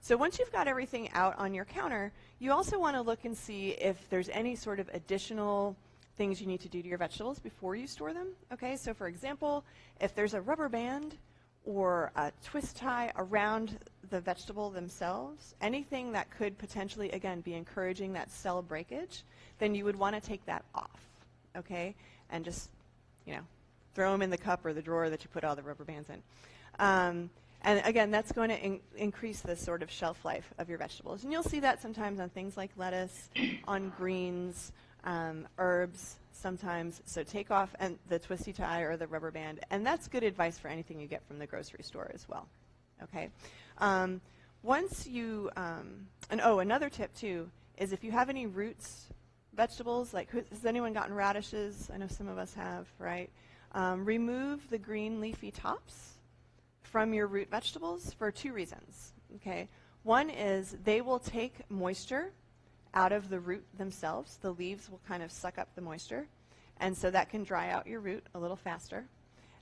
So once you've got everything out on your counter, you also want to look and see if there's any sort of additional things you need to do to your vegetables before you store them. Okay, so for example, if there's a rubber band or a twist tie around the vegetable themselves, anything that could potentially, again, be encouraging that cell breakage, then you would want to take that off, okay, and just, throw them in the cup or the drawer that you put all the rubber bands in. And again, that's going to increase the sort of shelf life of your vegetables. And you'll see that sometimes on things like lettuce, on greens, herbs sometimes. So take off the twisty tie or the rubber band. And that's good advice for anything you get from the grocery store as well. Okay. Once you, another tip too, is if you have any roots vegetables, like has anyone gotten radishes? I know some of us have, right? Remove the green leafy tops from your root vegetables for two reasons, okay? One is they will take moisture out of the root themselves. The leaves will kind of suck up the moisture, and so that can dry out your root a little faster.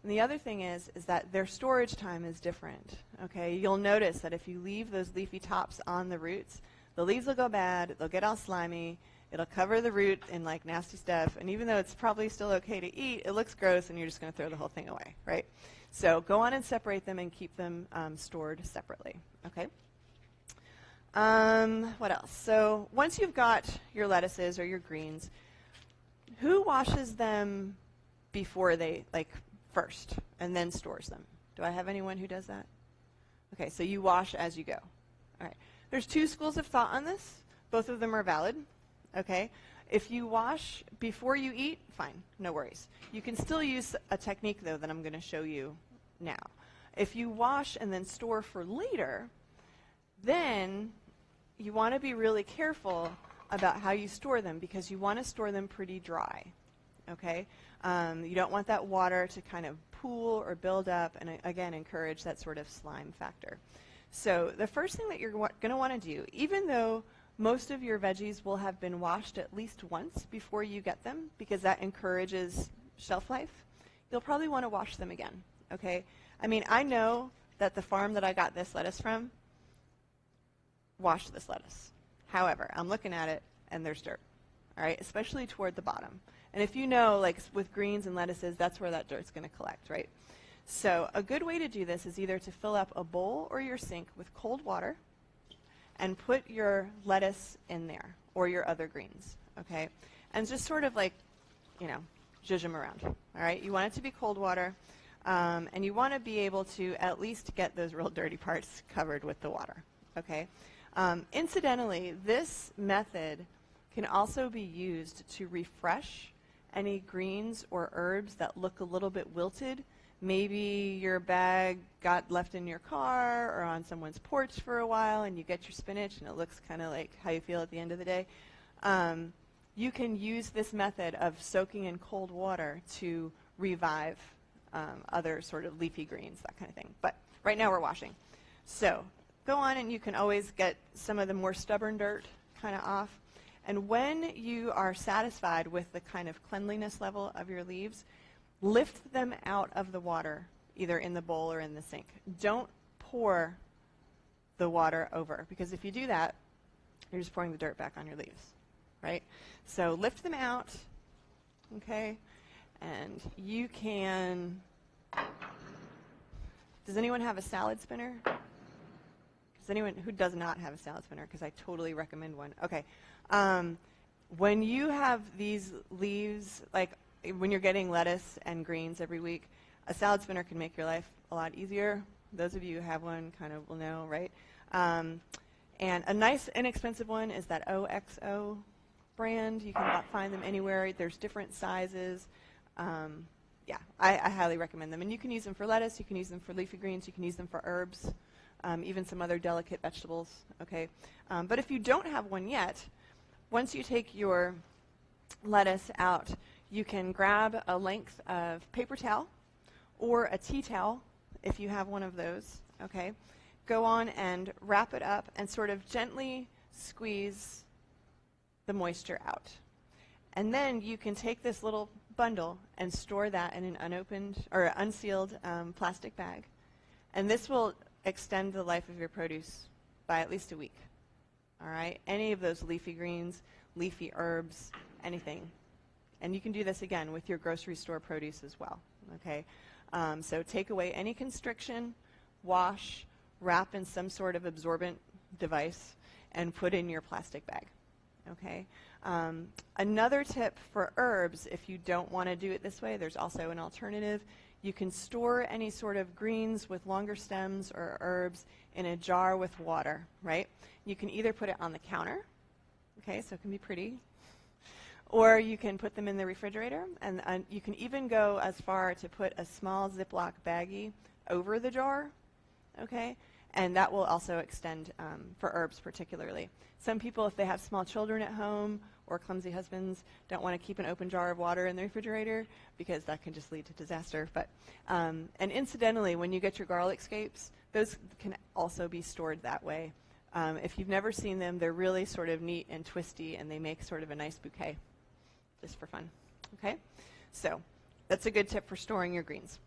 And the other thing is that their storage time is different, okay? You'll notice that if you leave those leafy tops on the roots, the leaves will go bad, they'll get all slimy, it'll cover the root in like nasty stuff, and even though it's probably still okay to eat, it looks gross and you're just going to throw the whole thing away, right? So go on and separate them and keep them stored separately, okay? What else? So once you've got your lettuces or your greens, who washes them before they, first, and then stores them? Do I have anyone who does that? Okay, so you wash as you go. All right. There's two schools of thought on this. Both of them are valid, okay? If you wash before you eat, fine, no worries. You can still use a technique, though, that I'm going to show you now. If you wash and then store for later, then you want to be really careful about how you store them because you want to store them pretty dry, okay? You don't want that water to kind of pool or build up and, again, encourage that sort of slime factor. So the first thing that you're going to want to do, even though most of your veggies will have been washed at least once before you get them because that encourages shelf life, you'll probably want to wash them again, okay? I mean, I know that the farm that I got this lettuce from washed this lettuce. However, I'm looking at it and there's dirt, all right, especially toward the bottom. And if you know, like with greens and lettuces, that's where that dirt's going to collect, right? So a good way to do this is either to fill up a bowl or your sink with cold water and put your lettuce in there or your other greens, okay? And just sort of like, zhuzh them around, all right? You want it to be cold water, and you want to be able to at least get those real dirty parts covered with the water, okay? Incidentally, this method can also be used to refresh any greens or herbs that look a little bit wilted. Maybe your bag got left in your car or on someone's porch for a while and you get your spinach and it looks kind of like how you feel at the end of the day. You can use this method of soaking in cold water to revive other sort of leafy greens, that kind of thing. But right now we're washing. So go on and you can always get some of the more stubborn dirt kind of off. And when you are satisfied with the kind of cleanliness level of your leaves, lift them out of the water, either in the bowl or in the sink. Don't pour the water over, because if you do that, you're just pouring the dirt back on your leaves, right? So lift them out, okay? And you can, does anyone have a salad spinner? Does anyone, who does not have a salad spinner? Because I totally recommend one. Okay. When you have these leaves, like when you're getting lettuce and greens every week, a salad spinner can make your life a lot easier. Those of you who have one kind of will know, right? And a nice, inexpensive one is that OXO brand. You can find them anywhere. There's different sizes. Yeah, I highly recommend them. And you can use them for lettuce. You can use them for leafy greens. You can use them for herbs, even some other delicate vegetables. Okay. But if you don't have one yet, once you take your lettuce out, you can grab a length of paper towel or a tea towel if you have one of those, okay? Go on and wrap it up and sort of gently squeeze the moisture out. And then you can take this little bundle and store that in an unopened or unsealed plastic bag. And this will extend the life of your produce by at least a week. All right, any of those leafy greens, leafy herbs, anything. And you can do this again with your grocery store produce as well. Okay, so take away any constriction, wash, wrap in some sort of absorbent device, and put in your plastic bag. Okay. Another tip for herbs, if you don't want to do it this way, there's also an alternative. You can store any sort of greens with longer stems or herbs in a jar with water, right? You can either put it on the counter, okay, so it can be pretty, or you can put them in the refrigerator, and you can even go as far to put a small Ziploc baggie over the jar, okay? And that will also extend for herbs particularly. Some people, if they have small children at home or clumsy husbands, don't want to keep an open jar of water in the refrigerator because that can just lead to disaster. But and incidentally, when you get your garlic scapes, those can also be stored that way. If you've never seen them, they're really sort of neat and twisty, and they make sort of a nice bouquet, just for fun. Okay? So that's a good tip for storing your greens.